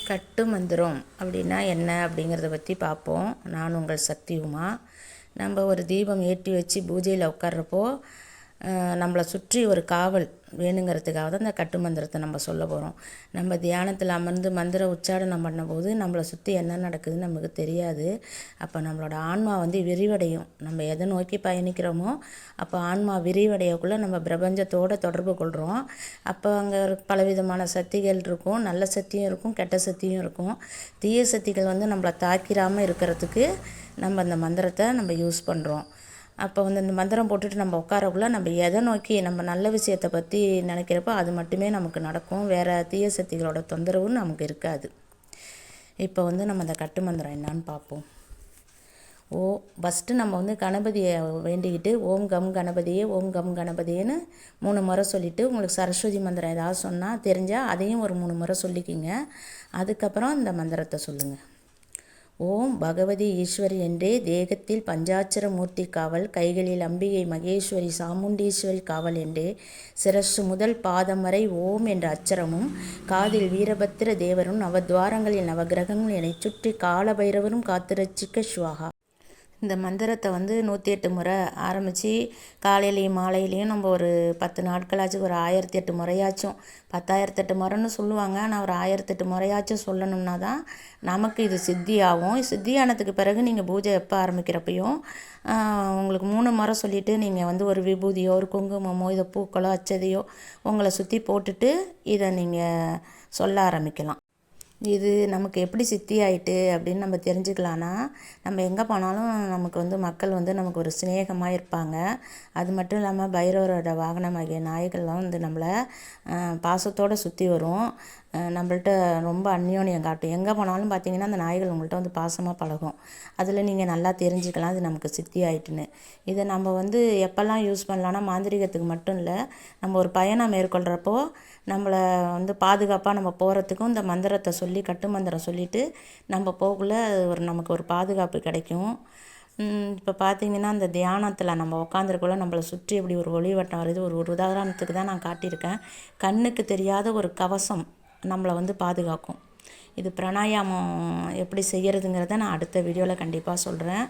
கட்டு மந்திரம் அப்படின்னா என்ன அப்படிங்கிறத பற்றி பார்ப்போம். நான் உங்கள் சக்தி உமா. நம்ம ஒரு தீபம் ஏற்றி வச்சு பூஜையில் உட்கார்றப்போ நம்மளை சுற்றி ஒரு காவல் வேணுங்கிறதுக்காக தான் இந்த கட்டு மந்திரத்தை நம்ம சொல்ல போகிறோம். நம்ம தியானத்தில் அமர்ந்து மந்திர உச்சாரணம் பண்ணும்போது நம்மளை சுற்றி என்ன நடக்குதுன்னு நமக்கு தெரியாது. அப்போ நம்மளோட ஆன்மா விரிவடையும். நம்ம எதை நோக்கி பயணிக்கிறோமோ அப்போ ஆன்மா விரிவடையக்குள்ளே நம்ம பிரபஞ்சத்தோடு தொடர்பு கொள்கிறோம். அப்போ அங்கே பலவிதமான சக்திகள் இருக்கும். நல்ல சக்தியும் இருக்கும், கெட்ட சக்தியும் இருக்கும். தீய சக்திகள் நம்மளை தாக்கிராமல் இருக்கிறதுக்கு நம்ம அந்த மந்திரத்தை நம்ம யூஸ் பண்ணுறோம். அப்போ இந்த மந்திரம் போட்டுட்டு நம்ம உட்காரக்குள்ள நம்ம எதை நோக்கி நம்ம நல்ல விஷயத்தை பற்றி நினைக்கிறப்போ அது மட்டுமே நமக்கு நடக்கும். வேறு தீய சக்திகளோட தொந்தரவும் நமக்கு இருக்காது. இப்போ நம்ம அந்த கட்டு மந்திரம் என்னான்னு பார்ப்போம். ஃபஸ்ட்டு நம்ம கணபதியை வேண்டிக்கிட்டு ஓம் கம் கணபதியே ஓம் கம் கணபதியேன்னு 3 முறை சொல்லிவிட்டு, உங்களுக்கு சரஸ்வதி மந்திரம் ஏதாவது சொன்னால் தெரிஞ்சால் அதையும் ஒரு 3 முறை சொல்லிக்கிங்க. அதுக்கப்புறம் இந்த மந்திரத்தை சொல்லுங்கள். ஓம் பகவதி ஈஸ்வரி என்றே தேகத்தில் பஞ்சாட்சர மூர்த்தி காவல், கைகளில் அம்பிகை மகேஸ்வரி சாமுண்டீஸ்வரி காவல் என்றே சிரசு முதல் பாதம் வரை ஓம் என்ற அச்சரமும், காதில் வீரபத்திர தேவரும் நவத்வாரங்களில் நவகிரகங்கள் என்னை சுற்றி காலபைரவரும் காத்துரட்சிக்க ஸ்வாகா. இந்த மந்திரத்தை 108 முறை ஆரம்பித்து காலையிலையும் மாலையிலையும் நம்ம ஒரு 10 நாட்களாச்சும் ஒரு 1008 முறையாச்சும், 10,008 முறைன்னு சொல்லுவாங்க. ஆனால் ஒரு 1008 முறையாச்சும் சொல்லணும்னா தான் நமக்கு இது சித்தி ஆகும். சித்தியானதுக்கு பிறகு நீங்கள் பூஜை எப்போ ஆரம்பிக்கிறப்பையும் உங்களுக்கு 3 முறை சொல்லிவிட்டு நீங்கள் ஒரு விபூதியோ ஒரு குங்குமமோ இதை பூக்களோ அச்சதையோ உங்களை சுற்றி போட்டுட்டு இதை நீங்கள் சொல்ல ஆரம்பிக்கலாம். இது நமக்கு எப்படி சித்தி ஆயிட்டு அப்படின்னு நம்ம தெரிஞ்சுக்கலான்னா, நம்ம எங்கே போனாலும் நமக்கு மக்கள் நமக்கு ஒரு சிநேகமாக இருப்பாங்க. அது மட்டும் இல்லாமல் பைரவரோட வாகனமாகிய நாய்கள்லாம் நம்மளை பாசத்தோடு சுற்றி வரும். நம்மள்ட்ட ரொம்ப அந்யோன்யம் காட்டும். எங்கே போனாலும் பார்த்திங்கன்னா அந்த நாய்கள் உங்கள்கிட்ட பாசமாக பழகும். அதில் நீங்கள் நல்லா தெரிஞ்சுக்கலாம் அது நமக்கு சித்தி ஆயிட்டுன்னு. இதை நம்ம எப்போல்லாம் யூஸ் பண்ணலான்னா, மாந்திரிகத்துக்கு மட்டும் இல்லை, நம்ம ஒரு பயணம் மேற்கொள்கிறப்போ நம்மளை பாதுகாப்பாக நம்ம போகிறதுக்கும் இந்த மந்திரத்தை சொல்லி கட்டு மந்திரம் சொல்லிவிட்டு நம்ம போகக்குள்ள நமக்கு ஒரு பாதுகாப்பு கிடைக்கும். இப்போ பார்த்திங்கன்னா அந்த தியானத்தில் நம்ம உட்காந்துருக்குள்ள நம்மளை சுற்றி எப்படி ஒரு ஒளிவட்டம் வருது. ஒரு உதாரணத்துக்கு தான் நான் காட்டியிருக்கேன். கண்ணுக்கு தெரியாத ஒரு கவசம் நம்மளை பாதுகாக்கும். இது பிராணாயாமம் எப்படி செய்கிறதுங்கிறத நான் அடுத்த வீடியோவில் கண்டிப்பாக சொல்கிறேன்.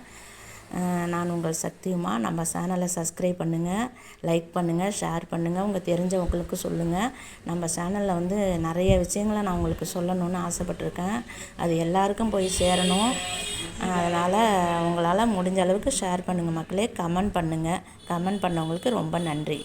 நான் உங்கள் சக்தியுமா. நம்ம சேனலை சப்ஸ்கிரைப் பண்ணுங்கள், லைக் பண்ணுங்கள், ஷேர் பண்ணுங்கள், உங்கள் தெரிஞ்சவங்களுக்கு சொல்லுங்கள். நம்ம சேனலில் நிறைய விஷயங்களை நான் உங்களுக்கு சொல்லணும்னு ஆசைப்பட்டிருக்கேன். அது எல்லாருக்கும் போய் சேரணும். அதனால் உங்களால் முடிஞ்ச அளவுக்கு ஷேர் பண்ணுங்கள் மக்களே. கமெண்ட் பண்ணுங்கள். கமெண்ட் பண்ணவங்களுக்கு ரொம்ப நன்றி.